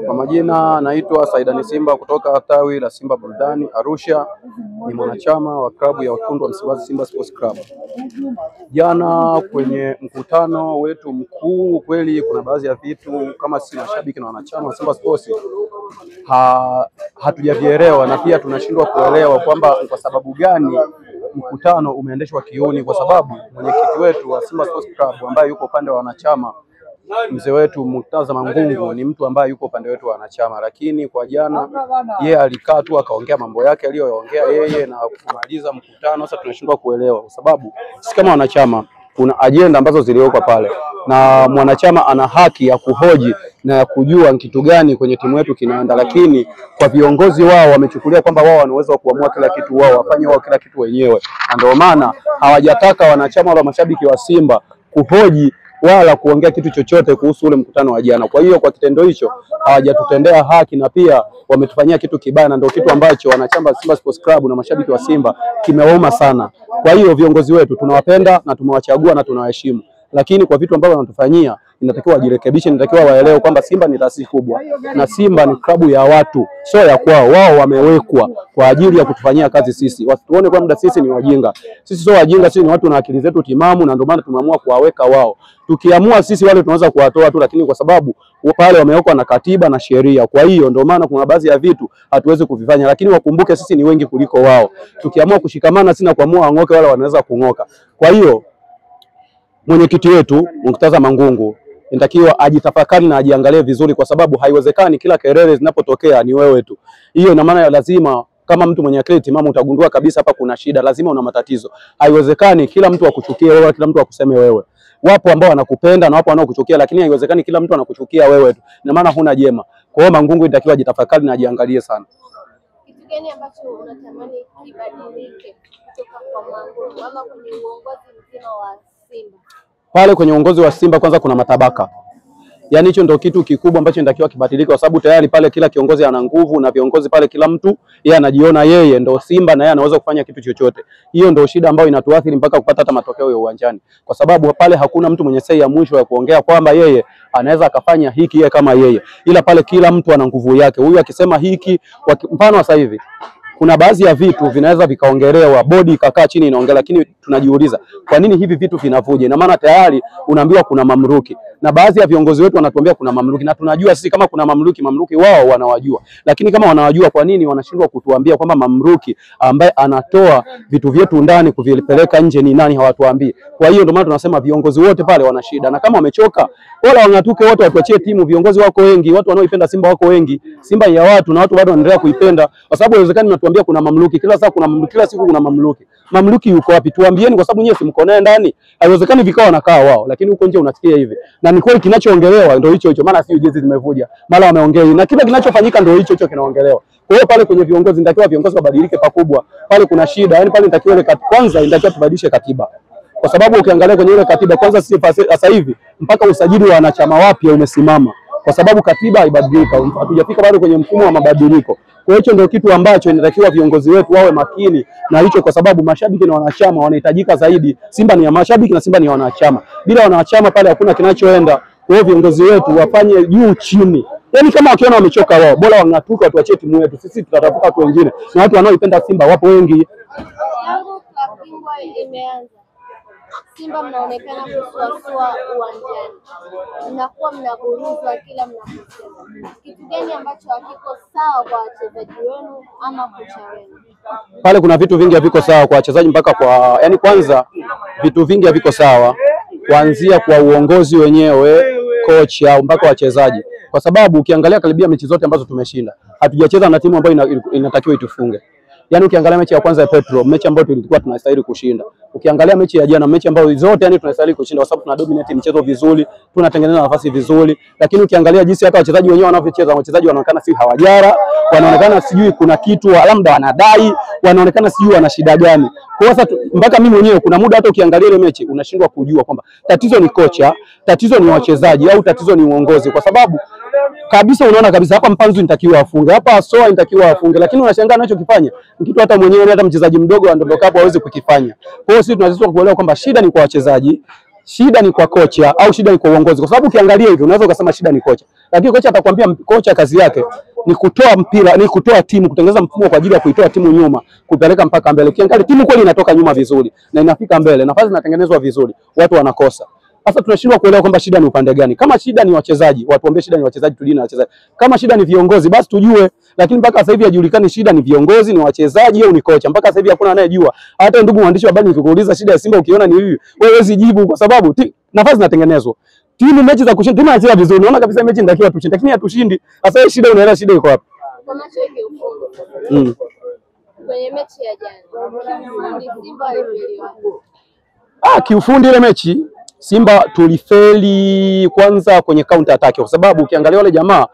Kwa majina naitwa Saidani Simba kutoka tawi la Simba Burudani Arusha. Ni mwanachama wa klabu ya wekundu wa Msimbazi Simba Sports Club. Jana kwenye mkutano wetu mkuu, kweli kuna baadhi ya vitu kama sisi mashabiki na wanachama wa Simba Sports hatujavielewa, na pia tunashindwa kuelewa kwamba kwa sababu gani mkutano umeendeshwa kiuni, kwa sababu mwenyekiti wetu wa Simba Sports Club ambaye yuko upande wa wanachama, mzee wetu Murtaza Mangungu, ni mtu ambaye yuko upande wetu wa wanachama, lakini kwa jana yeye alikaa tu akaongea mambo yake aliyoongea yeye na kumaliza mkutano. Sasa tunashindwa kuelewa kwa sababu sisi kama wanachama kuna ajenda ambazo ziliwekwa pale, na mwanachama ana haki ya kuhoji na ya kujua kitu gani kwenye timu yetu kinaenda, lakini kwa viongozi wao wamechukulia kwamba wao wana uwezo wa kuamua kila kitu, wao wafanye wao kila kitu wenyewe, na ndio maana hawajataka wanachama wala mashabiki wa Simba kuhoji wala kuongea kitu chochote kuhusu ule mkutano wa jana. Kwa hiyo kwa kitendo hicho hawajatutendea haki na pia wametufanyia kitu kibaya, na ndio kitu ambacho wanachama wa Simba Sports Club na mashabiki wa Simba kimewauma sana. Kwa hiyo viongozi wetu tunawapenda na tumewachagua na tunawaheshimu, lakini kwa vitu ambavyo wanatufanyia inatakiwa wajirekebishe, inatakiwa waelewe kwamba Simba ni taasisi kubwa na Simba ni klabu ya watu, sio ya kwao. Wao wamewekwa kwa ajili ya kutufanyia kazi sisi. Wasituone kwamba sisi ni wajinga. Sisi sio wajinga, sisi ni watu na akili zetu timamu, na ndio maana tumeamua kuwaweka wao. Tukiamua sisi wale tunaweza kuwatoa tu, lakini kwa sababu pale wamewekwa na katiba na sheria, kwa hiyo ndio maana kuna baadhi ya vitu hatuwezi kuvifanya, lakini wakumbuke sisi ni wengi kuliko wao. Tukiamua kushikamana sisi na kuamua ngoke, wale wanaweza kungoka. Kwa hiyo mwenyekiti wetu Murtaza Mangungu inatakiwa ajitafakari na ajiangalie vizuri, kwa sababu haiwezekani kila kelele zinapotokea ni wewe tu. Hiyo ina maana lazima, kama mtu mwenye akili timamu, utagundua kabisa hapa kuna shida, lazima una matatizo. Haiwezekani kila mtu akuchukie wewe, kila mtu akuseme wewe. Wapo ambao wanakupenda na wapo wanaokuchukia, lakini haiwezekani kila mtu anakuchukia wewe tu. Ina maana huna jema. Kwa hiyo Mangungu inatakiwa ajitafakari na ajiangalie sana. Kitu gani ambacho unatamani kibadilike kutoka kwa Mangungu ama kwenye uongozi mzima wa Simba? Pale kwenye uongozi wa Simba kwanza kuna matabaka. Yaani hicho ndio kitu kikubwa ambacho inatakiwa kibadilike, kwa sababu tayari pale kila kiongozi ana nguvu, na viongozi pale kila mtu yeye anajiona yeye ndio Simba na yeye anaweza kufanya kitu chochote. Hiyo ndio shida ambayo inatuathiri mpaka kupata hata matokeo ya uwanjani, kwa sababu pale hakuna mtu mwenye sei ya mwisho ya kuongea kwamba yeye anaweza akafanya hiki yeye kama yeye, ila pale kila mtu ana nguvu yake. Huyu akisema hiki, mfano sasa hivi kuna baadhi ya vitu vinaweza vikaongelewa, bodi ikakaa chini inaongea, lakini tunajiuliza kwa nini hivi vitu vinavuja? Na maana tayari unaambiwa kuna mamluki, na baadhi ya viongozi wetu wanatuambia kuna mamluki, na tunajua sisi kama kuna mamluki wao wanawajua, lakini kama wanawajua, kwa nini wanashindwa kutuambia kwamba mamluki ambaye anatoa vitu vyetu ndani kuvipeleka nje ni nani? Hawatuambii. Kwa hiyo ndio maana tunasema viongozi wote pale wana shida, na kama wamechoka wala wangatuke wote, watuachie timu. Viongozi wako wengi, watu wanaoipenda Simba wako wengi. Simba ya watu na watu bado wanaendelea kuipenda, kwa sababu haiwezekani mnatuambia kuna mamluki kila saa, kuna mamluki kila siku, kuna mamluki. Mamluki yuko wapi? Tuambieni, kwa sababu nyewe simko naye ndani. Haiwezekani vikao wanakaa wao, lakini huko nje unasikia hivi. Na ni kweli kinachoongelewa ndio hicho hicho, maana si jezi zimevuja, mara wameongea, na kila kinachofanyika ndio hicho hicho kinaongelewa. Kwa hiyo pale kwenye viongozi inatakiwa viongozi wabadilike pakubwa. Pale kuna shida, yani pale inatakiwa ile kwanza inatakiwa tubadilishe katiba. Kwa sababu ukiangalia kwenye ile katiba kwanza, sasa hivi mpaka usajili wa wanachama wapya umesimama, kwa sababu katiba haibadilika, hatujafika bado kwenye mfumo wa mabadiliko. Kwa hiyo ndio kitu ambacho inatakiwa viongozi wetu wawe makini na hicho, kwa sababu mashabiki na wanachama wanahitajika zaidi. Simba ni ya mashabiki na Simba ni ya wanachama. Bila wanachama pale hakuna kinachoenda. Kwa hiyo viongozi wetu wafanye juu chini. Yaani kama wakiona wamechoka wao, bora wangatuka, watuachie timu yetu. Sisi tutatafuta watu wengine, na watu wanaoipenda Simba wapo wengi. Yangu kabingwa imeanza. Simba mnaonekana kusuasua uwanjani, mnakuwa mnaburuzwa kila mnapocheza. Kitu gani ambacho hakiko sawa kwa wachezaji wenu ama kocha wenu? Pale kuna vitu vingi haviko sawa kwa wachezaji mpaka kwa, yani kwanza vitu vingi haviko sawa kuanzia kwa uongozi wenyewe, kocha mpaka wachezaji, kwa sababu ukiangalia karibia mechi zote ambazo tumeshinda hatujacheza na timu ambayo inatakiwa itufunge. Yaani ukiangalia mechi ya kwanza ya Petro, mechi ambayo tulikuwa tunastahili kushinda. Ukiangalia mechi ya jana, mechi ambayo zote yani tunastahili kushinda, kwa sababu tuna dominate mchezo vizuri, tunatengeneza nafasi vizuri, lakini ukiangalia jinsi hata wachezaji wenyewe wanavyocheza, wachezaji wanaonekana si hawajara, wanaonekana sijui kuna kitu labda wanadai, wanaonekana sijui wana shida gani. Kwa sasa mpaka mimi mwenyewe kuna muda hata ukiangalia ile mechi unashindwa kujua kwamba tatizo ni kocha, tatizo ni wachezaji au tatizo ni uongozi, kwa sababu kabisa unaona kabisa hapa Mpanzu inatakiwa afunge, hapa Soa inatakiwa afunge, lakini unashangaa anachokifanya kitu hata mwenyewe hata mchezaji mdogo wa Ndondokapo hawezi kukifanya. Kwa hiyo sisi tunazidi kuelewa kwamba shida ni kwa wachezaji, shida ni kwa kocha au shida ni kwa uongozi? Kwa sababu ukiangalia hivi unaweza ukasema shida ni kocha, lakini kocha atakwambia kocha kazi yake ni kutoa mpira, ni kutoa timu, kutengeneza mfumo kwa ajili ya kuitoa timu nyuma kupeleka mpaka mbele. Ukiangalia timu kweli inatoka nyuma vizuri na inafika mbele, nafasi zinatengenezwa vizuri, watu wanakosa. Sasa tunashindwa kuelewa kwamba shida ni upande gani. Kama shida ni wachezaji, watuambie shida ni wachezaji, tudini na wachezaji. Kama shida ni viongozi, basi tujue, lakini mpaka sasa hivi hajulikani shida ni viongozi, ni wachezaji au ni kocha. Mpaka sasa hivi hakuna anayejua. Hata ndugu mwandishi wa habari, nikikuuliza shida ya Simba ukiona ni hivi, wewe huwezi jibu kwa sababu nafasi zinatengenezwa. Timu mechi za kushinda, timu inacheza vizuri. Unaona kabisa mechi inatakiwa tushinde, lakini hatushindi. Sasa hiyo shida, unaelewa shida iko wapi? Kwa macho yake ufungo. Kwenye mechi ya jana, Simba alifeli. Kiufundi ile mechi Simba tulifeli kwanza kwenye counter attack, kwa sababu ukiangalia wale jamaa,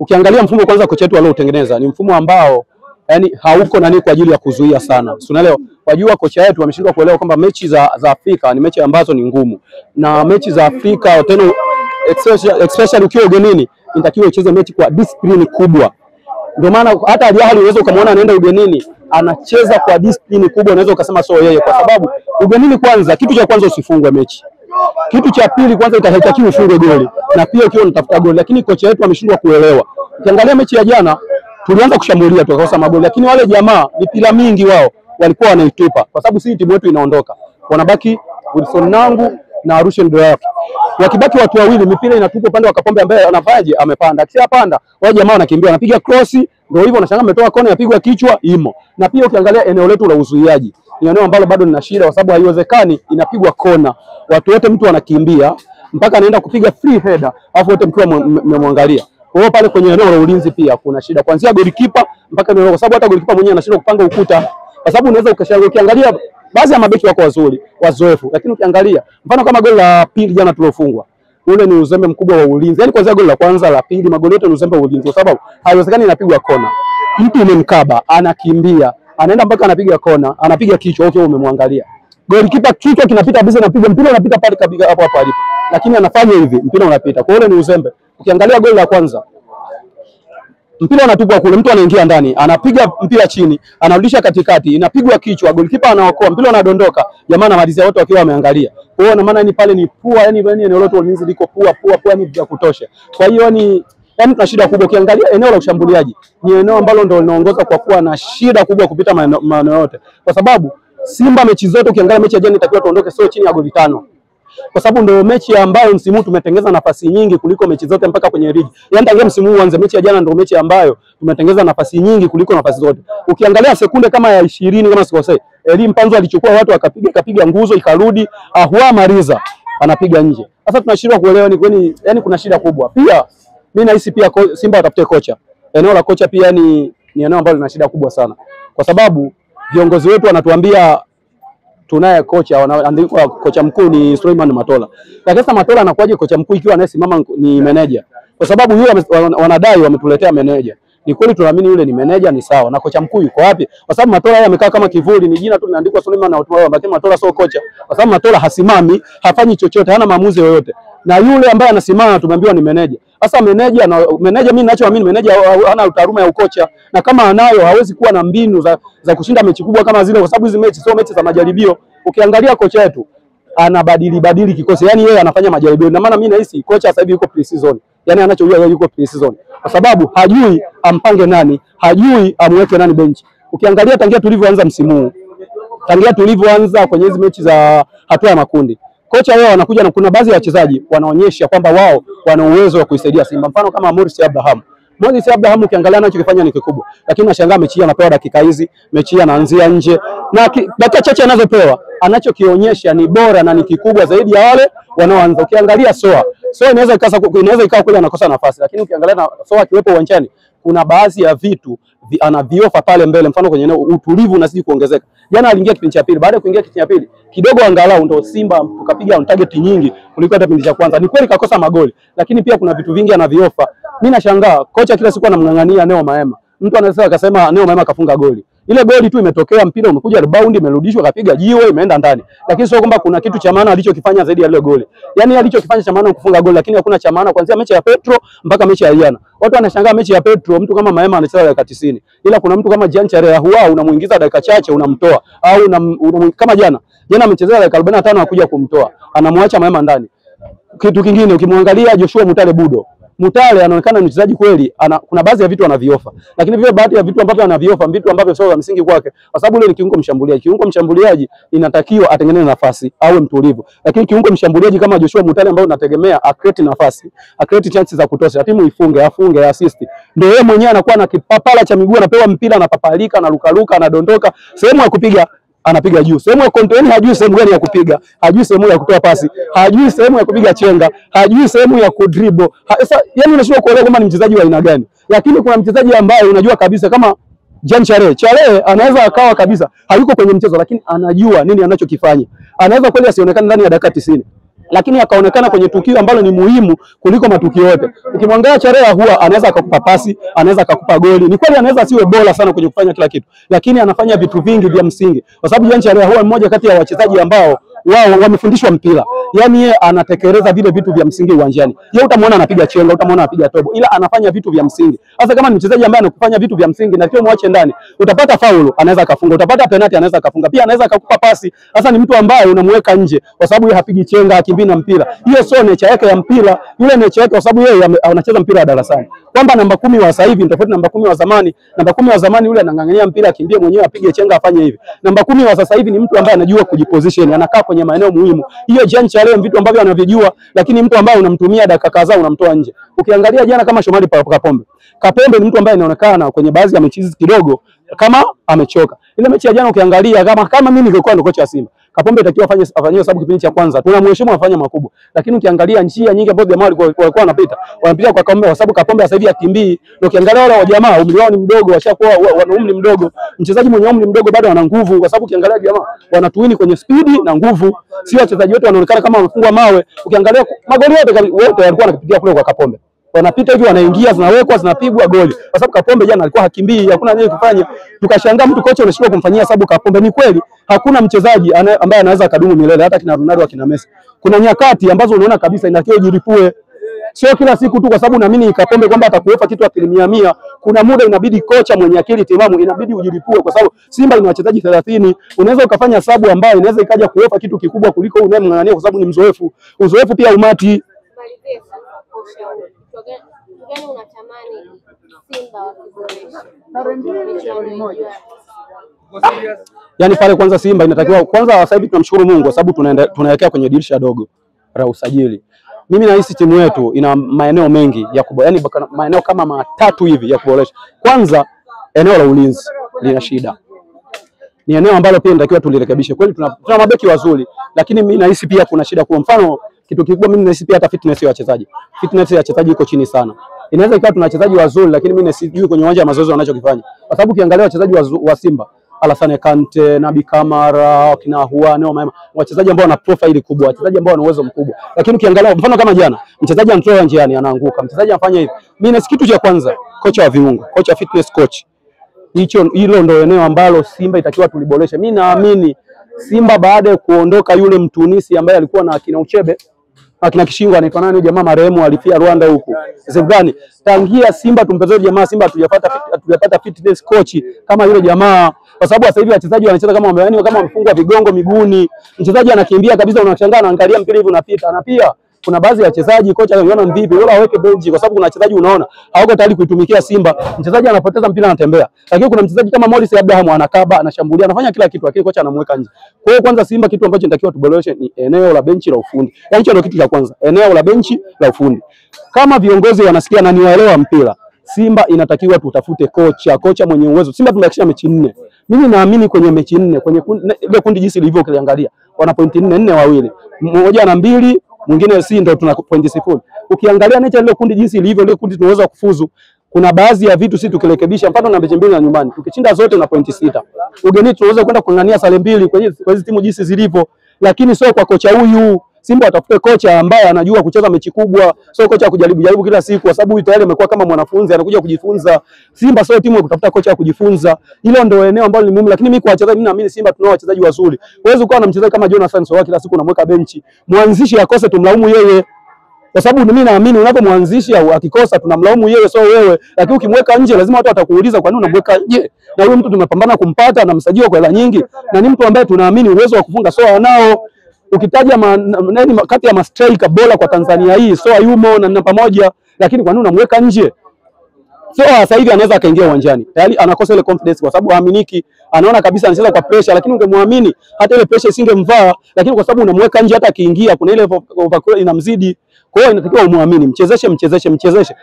ukiangalia mfumo kwanza kocha wetu aliotengeneza ni mfumo ambao yani hauko nani kwa ajili ya kuzuia sana. Unaelewa? Wajua kocha wetu wameshindwa kuelewa kwamba mechi za Afrika ni mechi ambazo ni ngumu. Na mechi za Afrika tena especially ukiwa ugenini inatakiwa ucheze mechi kwa discipline kubwa. Ndio maana hata Al Ahly unaweza ukamwona anaenda ugenini anacheza kwa discipline kubwa, unaweza ukasema sio yeye, kwa sababu ugenini kwanza, kitu cha kwanza usifungwe mechi. Kitu cha pili kwanza itahitaji ufungwe goli na pia ukiwa unatafuta goli, lakini kocha wetu ameshindwa kuelewa. Ukiangalia mechi ya jana tulianza kushambulia tukakosa magoli, lakini wale jamaa mipira mingi wao walikuwa wanaitupa, kwa sababu sisi timu yetu inaondoka, wanabaki Wilson Nangu na Arusha Ndoyaki. Wakibaki watu wawili, mipira inatupa upande wa Kapombe ambaye anafaje amepanda. Akishapanda wale jamaa wanakimbia, wanapiga cross, ndio hivyo unashangaa ametoa kona yapigwa kichwa imo. Na pia ukiangalia eneo letu la uzuiaji ni eneo ambalo bado lina shida, kwa sababu haiwezekani inapigwa kona watu wote mtu anakimbia mpaka anaenda kupiga free header afu wote mkiwa mmemwangalia. Kwa hiyo pale kwenye eneo la ulinzi pia kuna shida, kuanzia goalkeeper mpaka eneo, kwa sababu hata goalkeeper mwenyewe anashindwa kupanga ukuta, kwa sababu unaweza ukashangaa. Ukiangalia baadhi ya mabeki wako wazuri, wazoefu, lakini ukiangalia mfano kama goli la pili jana tulofungwa, ule ni uzembe mkubwa wa ulinzi. Yaani kuanzia goli la kwanza, la pili, magoli yote ni uzembe wa ulinzi, kwa sababu haiwezekani inapigwa kona, mtu umemkaba anakimbia anaenda mpaka anapiga kona, anapiga kichwa, okay umemwangalia. Goalkeeper kichwa kinapita bisa, anapiga mpira unapita pale kabisa hapo hapo alipo. Lakini anafanya hivi, mpira unapita. Kwa hiyo ni uzembe. Ukiangalia goli la kwanza, mpira unatupwa kule, mtu anaingia ndani, anapiga mpira chini, anarudisha katikati, inapigwa kichwa, goalkeeper anaokoa, mpira unadondoka, jamaa anamalizia wote wakiwa wameangalia. Kwa hiyo na maana ni pale ni pua, yani eneo lote ulinzi liko pua ni vya kutosha. Kwa hiyo yani tuna shida kubwa. Ukiangalia eneo la ushambuliaji ni eneo ambalo ndio linaongoza kwa kuwa na shida kubwa kupita maeneo yote, kwa sababu Simba mechi zote ukiangalia mechi ya jana itakiwa tuondoke sio chini ya goli 5, kwa sababu ndio mechi ambayo msimu huu tumetengeza nafasi nyingi kuliko mechi zote mpaka kwenye ligi. Yaani tangia msimu huu uanze, mechi ya jana ndio mechi ambayo tumetengeza nafasi nyingi kuliko nafasi zote. Ukiangalia sekunde kama ya 20 kama sikosei, Eli Mpanzu alichukua watu akapiga nguzo ikarudi, Ahua Mariza anapiga nje. Sasa tunashindwa kuelewa ni kwani, yani kuna shida kubwa. Pia mimi nahisi pia Simba watafute kocha. Eneo la kocha pia ni eneo ambalo lina shida kubwa sana, kwa sababu viongozi wetu wanatuambia tunaye kocha, wanaandikwa kocha mkuu ni Suleiman Matola. Lakini sasa Matola anakuaje kocha mkuu ikiwa anayesimama ni meneja? Kwa sababu yule wanadai wametuletea meneja. Ni kweli tunaamini yule ni meneja, ni sawa. Na kocha mkuu yuko wapi? Kwa sababu Matola yeye amekaa kama kivuli, ni jina tu linaandikwa Suleiman na watu wao, lakini Matola sio kocha. Kwa sababu Matola hasimami, hafanyi chochote, hana maamuzi yoyote. Na yule ambaye anasimama tumeambiwa ni meneja. Sasa meneja mimi ninachoamini meneja hana taaluma ya ukocha, na kama anayo hawezi kuwa na mbinu za kushinda mechi kubwa kama zile, kwa sababu hizi mechi sio mechi za majaribio. Ukiangalia kocha wetu anabadili kikosi, yani yeye anafanya majaribio. Na maana mimi nahisi kocha sasa hivi yuko pre-season, yani anachojua yeye yuko pre-season, kwa sababu hajui ampange nani, hajui amweke nani benchi. Ukiangalia tangia tulivyoanza msimu huu, tangia tulivyoanza kwenye hizo mechi za hatua ya makundi, kocha wao wanakuja na kuna baadhi ya wachezaji wanaonyesha kwamba wao wana uwezo wa kuisaidia Simba. Mfano kama Morris Abraham ukiangalia anachokifanya ni kikubwa, lakini unashangaa mechi hii anapewa dakika hizi, mechi hii anaanzia nje, na dakika chache anazopewa anachokionyesha ni bora na ni kikubwa zaidi ya wale wanaoanza. Ukiangalia Soa inaweza ikawa kule anakosa nafasi, lakini ukiangalia na Soa akiwepo uwanjani kuna baadhi ya vitu anaviofa pale mbele. Mfano kwenye eneo utulivu unazidi kuongezeka. Jana aliingia kipindi cha pili, baada ya kuingia kipindi cha pili kidogo angalau ndio Simba tukapiga on target nyingi kuliko hata kipindi cha kwanza. Ni kweli kakosa magoli, lakini pia kuna vitu vingi anaviofa. Mimi nashangaa kocha kila siku anamngangania Neo Maema. Mtu anaweza akasema Neo Maema kafunga goli, Ile goli tu imetokea, mpira umekuja rebound, imerudishwa, kapiga jiwe, imeenda ndani. Lakini sio kwamba kuna kitu cha maana alichokifanya zaidi ya ile goli. Yaani alichokifanya cha maana kufunga goli, lakini hakuna cha maana kuanzia mechi ya Petro mpaka mechi ya Jana. Watu wanashangaa mechi ya Petro, mtu kama Maema anacheza dakika 90. Ila kuna mtu kama Jean Charles Ahoua unamuingiza dakika chache unamtoa. Au kama Jana amechezea dakika 45 anakuja kumtoa. Anamwacha Maema ndani. Kitu kingine ukimwangalia Joshua Mutale anaonekana ni mchezaji kweli, kuna baadhi ya vitu anaviofa. Lakini vile baadhi ya vitu ambavyo anaviofa, vitu ambavyo sio vya msingi kwake. Kwa sababu yule ni kiungo mshambuliaji. Kiungo mshambuliaji inatakiwa atengeneze nafasi, awe mtulivu. Lakini kiungo mshambuliaji kama Joshua Mutale ambao unategemea acreate nafasi, acreate chances za kutosha, timu ifunge, afunge, assist. Ndio yeye mwenyewe anakuwa na kipapala cha miguu, anapewa mpira, anapapalika, anarukaruka, anadondoka, sehemu ya kupiga anapiga juu, sehemu ya control hajui sehemu gani ya kupiga, hajui sehemu ya kutoa pasi, hajui sehemu ya kupiga chenga, hajui sehemu ya kudribble. Sasa yani unashindwa kuelewa kama ni mchezaji wa aina gani. Lakini kuna mchezaji ambaye unajua kabisa kama Jean Charles anaweza akawa kabisa hayuko kwenye mchezo, lakini anajua nini anachokifanya. Anaweza kweli asionekane ndani ya dakika 90, lakini akaonekana kwenye tukio ambalo ni muhimu kuliko matukio yote. Ukimwangalia Charles Ahoua anaweza akakupa pasi, anaweza akakupa goli. Ni kweli anaweza asiwe bora sana kwenye kufanya kila kitu, lakini anafanya vitu vingi vya msingi. Kwa sababu Jean Charles Ahoua mmoja kati ya wachezaji ambao wao wamefundishwa mpira. Yaani yeye anatekeleza vile vitu vya msingi uwanjani. Yeye utamwona anapiga chenga, utamwona anapiga tobo, ila anafanya vitu vya msingi. Sasa kama ni mchezaji ambaye anakufanya vitu vya msingi na kile muache ndani, utapata faulu, anaweza akafunga, utapata penalty, anaweza akafunga. Pia anaweza akakupa pasi. Sasa ni mtu ambaye unamweka nje kwa sababu yeye hapigi chenga, hakimbii na mpira. Hiyo sio nature yake ya mpira. Yule nature yake kwa sababu yeye anacheza mpira wa darasani. Kwamba namba 10 wa sasa hivi tofauti na namba 10 wa zamani. Namba 10 wa zamani yule anang'ang'ania mpira, akimbie mwenyewe, apige chenga, afanye hivi. Namba 10 wa sasa hivi ni mtu ambaye anajua kujiposition, anakaa kwenye maeneo muhimu. Hiyo Jean Charles vitu ambavyo anavijua, lakini mtu ambaye unamtumia dakika kadhaa unamtoa nje. Ukiangalia jana kama Shomari Kapombe ni mtu ambaye inaonekana kwenye baadhi ya mechi kidogo kama amechoka. Ile mechi ya jana ukiangalia kama mimi ningekuwa ndo kocha wa Simba, Kapombe itakiwa afanye sababu kipindi cha kwanza tunamheshimu afanye makubwa. Lakini ukiangalia njia nyingi ambazo jamaa walikuwa wanapita kwa Kapombe, kwa sababu Kapombe sasa hivi akimbii. Ukiangalia wale jamaa umri wao ni mdogo, washakuwa wana umri mdogo. Mchezaji mwenye umri mdogo bado ana nguvu, kwa sababu ukiangalia jamaa wanatuini kwenye spidi na nguvu. Sio wachezaji wote wanaonekana kama wamefungwa mawe. Ukiangalia magoli yote walikuwa wanapitia kule kwa Kapombe. Wanapita hivi, wanaingia, zinawekwa, zinapigwa goli. Kwa sababu Kapombe jana alikuwa hakimbii, hakuna nini kufanya. Tukashangaa mtu kocha anashindwa kumfanyia sababu Kapombe. Ni kweli hakuna mchezaji ambaye anaweza kudumu milele, hata kina Ronaldo, kina Messi. Kuna nyakati ambazo unaona kabisa inatakiwa ujilipue. Sio kila siku tu, kwa sababu naamini Kapombe kwamba atakuwepa kitu 100%. Kuna muda inabidi kocha mwenye akili timamu inabidi ujilipue, kwa sababu Simba ina wachezaji 30. Unaweza ukafanya sababu ambayo inaweza ikaja kuwepa kitu kikubwa kuliko unayemng'ang'ania, kwa sababu ni mzoefu. Uzoefu pia umati. Gani unatamani Simba wakiboresha? Yaani pale kwanza Simba inatakiwa kwanza, sasa hivi tunamshukuru Mungu kwa sababu tunaelekea kwenye dirisha dogo la usajili. Mimi nahisi timu yetu ina maeneo mengi ya kuboresha, yani maeneo kama matatu hivi ya kuboresha. Kwanza eneo la ulinzi lina shida. Ni eneo ambalo pia inatakiwa tulirekebishe. Kweli tuna mabeki wazuri, lakini mimi nahisi pia kuna shida. Kwa mfano kitu kikubwa mimi nahisi pia hata fitness ya wachezaji. Fitness ya wachezaji iko chini sana. Inaweza ikawa tuna wachezaji wazuri, lakini mimi sijui kwenye uwanja wa mazoezi wanachokifanya. Kwa sababu ukiangalia wachezaji wa Simba, Alassane Kante, Nabi Kamara, kina Ahoua, Maema, wachezaji ambao wana profile kubwa, wachezaji ambao wana uwezo mkubwa. Lakini ukiangalia mfano kama jana, mchezaji anatoa njiani anaanguka, mchezaji anafanya hivi. Mimi nahisi kitu cha kwanza, kocha wa viungo, kocha fitness coach. Hilo ndio eneo ambalo Simba itakiwa tuliboresha. Mimi naamini Simba baada ya kuondoka yule Mtunisi ambaye alikuwa na akina Uchebe, akina Kishingo, anaitwa nani jamaa marehemu alifia Rwanda huko. Zebani tangia Simba tumpezee jamaa Simba hatujapata fitness coach kama yule jamaa, kwa sababu sasa hivi wachezaji wanacheza kama wamefungwa vigongo miguuni. Mchezaji anakimbia kabisa, unashangaa anaangalia mpira hivi unapita. Na pia kuna baadhi ya wachezaji kocha anaona mvipi, wala aweke benchi, kwa sababu kuna wachezaji unaona hawako tayari kuitumikia Simba. Mchezaji anapoteza mpira anatembea. Lakini kuna mchezaji kama Morris Abraham anakaba, anashambulia, anafanya kila kitu, lakini kocha anamweka nje. Kwa hiyo kwanza Simba kitu ambacho inatakiwa tuboreshe ni eneo la benchi la ufundi. Yaani hicho ndio kitu cha kwanza, eneo la benchi la ufundi. Kama viongozi wanasikia na ni waelewa mpira, Simba inatakiwa tutafute kocha mwenye uwezo. Simba tumebakisha mechi 4. Mimi naamini kwenye mechi 4, kwenye ile kundi jinsi lilivyo ukiangalia, wana pointi 4 wawili. Mmoja na 2, mwingine si ndio tuna pointi 0. Ukiangalia nature ile kundi jinsi ilivyo, ile kundi tunaweza kufuzu. Kuna baadhi ya vitu sisi tukirekebisha, mfano na mechi 2 na nyumbani, tukishinda zote na pointi 6. Ugenini tunaweza kwenda kung'ania sare 2 kwa hizo timu jinsi zilivyo, lakini sio kwa kocha huyu. Simba watafute kocha ambaye anajua kucheza mechi kubwa, sio kocha kujaribu kila siku, kwa sababu tayari amekuwa kama mwanafunzi anakuja kujifunza. Simba sio timu ya kutafuta kocha wa kujifunza. Hilo ndio eneo ambalo ni muhimu, lakini mimi kwa wachezaji, mimi naamini Simba tunao wachezaji wazuri. Huwezi ukawa na mchezaji kama Jonathan Soa kila siku unamweka benchi. Mwanzishi akose tumlaumu yeye. Kwa sababu mimi naamini unapomwanzisha au akikosa tunamlaumu yeye, sio wewe. Lakini ukimweka nje lazima watu watakuuliza kwa nini unamweka nje. Na huyo mtu tumepambana kumpata na msajili kwa hela nyingi, na ni mtu ambaye tunaamini uwezo wa kufunga Soa anao. Ukitaja nani kati ya mastriker bora kwa Tanzania hii, Soa yumo na pamoja, lakini kwa nini unamweka nje? Soa sasa hivi anaweza akaingia uwanjani. Tayari anakosa ile confidence kwa sababu haaminiki, anaona kabisa anacheza kwa pressure, lakini ungemwamini hata ile pressure isingemvaa, lakini kwa sababu unamweka nje hata akiingia kuna ile overcall inamzidi. Kwa hiyo inatakiwa umuamini, mchezeshe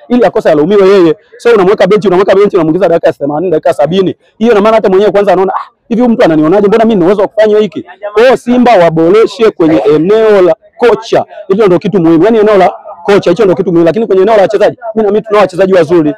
ili akosa alaumiwe yeye. Sio unamweka benchi unamuingiza dakika ya 80, dakika 70. Hiyo ina maana hata mwenyewe kwanza anaona hivi huyu mtu ananionaje, mbona mimi nina uwezo wa kufanya hiki? Kwa hiyo Simba waboreshe kwenye eneo la kocha. Hilo ndio kitu muhimu. Yaani eneo la kocha hicho ndio kitu muhimu, lakini kwenye eneo la wachezaji mimi na mimi tunao wachezaji wazuri.